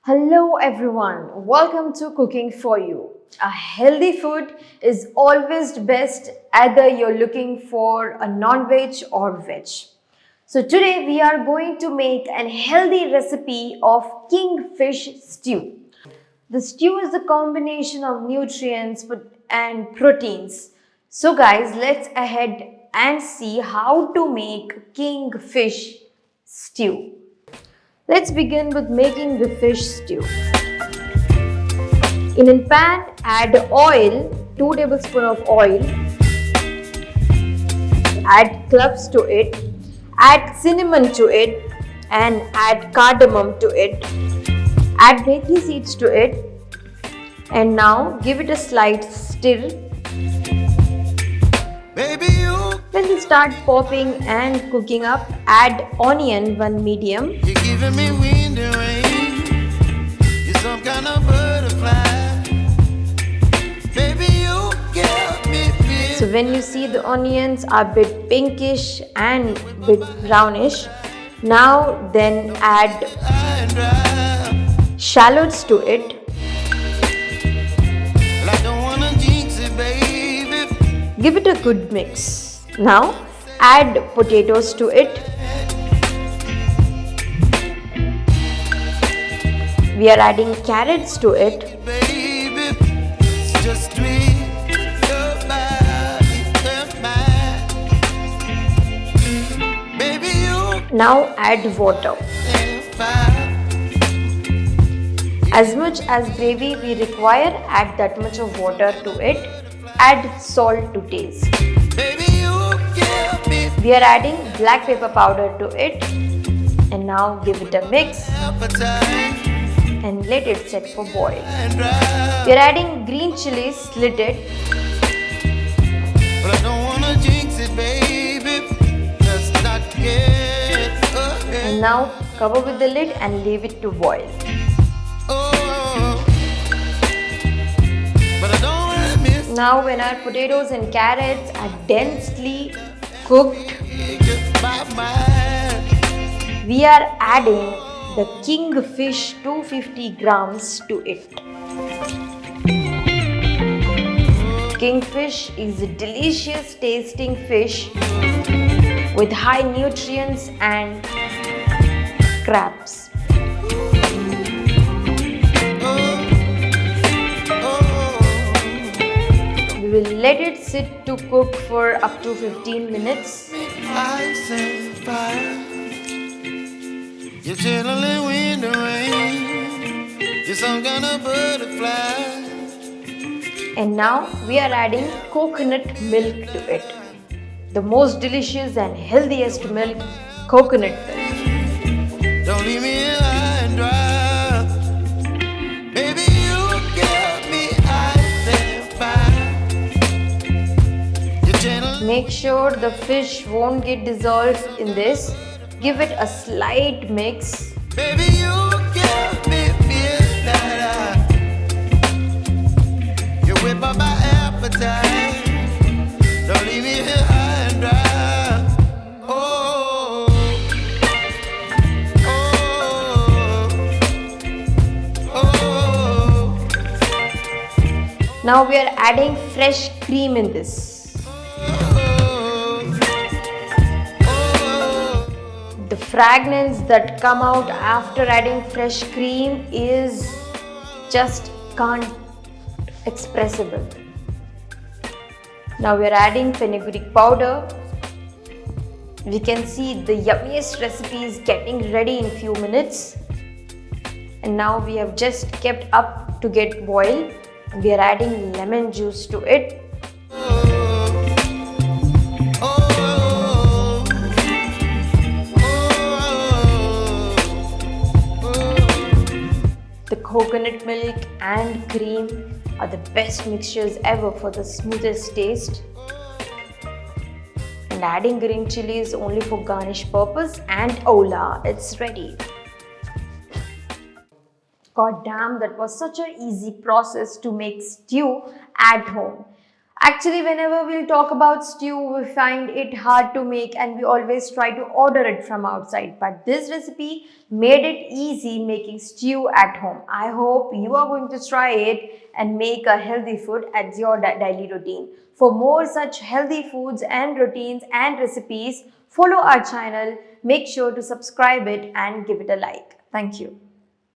Hello everyone, welcome to Cooking for You. A healthy food is always best either you're looking for a non-veg or veg. So today we are going to make a healthy recipe of kingfish stew. The stew is a combination of nutrients and proteins. So guys, let's ahead and see how to make kingfish stew. Let's begin with making the fish stew. In a pan, add oil, 2 tablespoons of oil. Add cloves to it. Add cinnamon to it and add cardamom to it. Add methi seeds to it. And now give it a slight stir. When they start popping and cooking up, add onion, 1 medium. You're giving me wind and rain. You're some kind of butterfly. Baby, you give me fear. So when you see the onions are a bit pinkish and bit brownish, now then add shallots to it. Well, I don't wanna jinx it, baby. Give it a good mix. Now add potatoes to it. We are adding carrots to it. Baby, it's just sweet. Your body and mine. Baby, you Now add water. and fire. As much as gravy we require, add that much of water to it. Add salt to taste. Baby, you give me We are adding black pepper powder to it. And now give it a mix appetite and let it set for boil. and drive. We are adding green chilies slitted. But I don't wanna jinx it, baby. Let's not get ahead. And now cover with the lid and leave it to boil. Oh, but I don't wanna miss Now when our potatoes and carrots are densely cooked, just my mind. we are adding the kingfish 250 grams to it. Kingfish is a delicious tasting fish with high nutrients and crabs. We will let it sit to cook for up to 15 minutes. Ice and fire. You're chilling wind and rain. You're some kind of butterfly. And now we are adding coconut milk to it. The most delicious and healthiest milk, coconut milk. Don't leave me here high and dry. Baby, you give me ice and fire. You're chilling. Make sure the fish won't get dissolved in this. Give it a slight mix. Baby, you give me midnight. You whip up my appetite. Don't leave me here high and dry. Oh, oh, oh. Now we are adding fresh cream in this. The fragrance that come out after adding fresh cream is just can't expressible. Now we are adding FenuGreek powder. We can see the yummiest recipe is getting ready in few minutes. And now we have just kept up to get boiled. We are adding lemon juice to it. The coconut milk and cream are the best mixtures ever for the smoothest taste. And adding green chilies only for garnish purpose, and hola, it's ready. God damn, that was such an easy process to make stew at home. Actually, whenever we'll talk about stew, we find it hard to make and we always try to order it from outside. But this recipe made it easy making stew at home. I hope you are going to try it and make a healthy food as your daily routine. For more such healthy foods and routines and recipes, follow our channel. Make sure to subscribe it and give it a like. Thank you.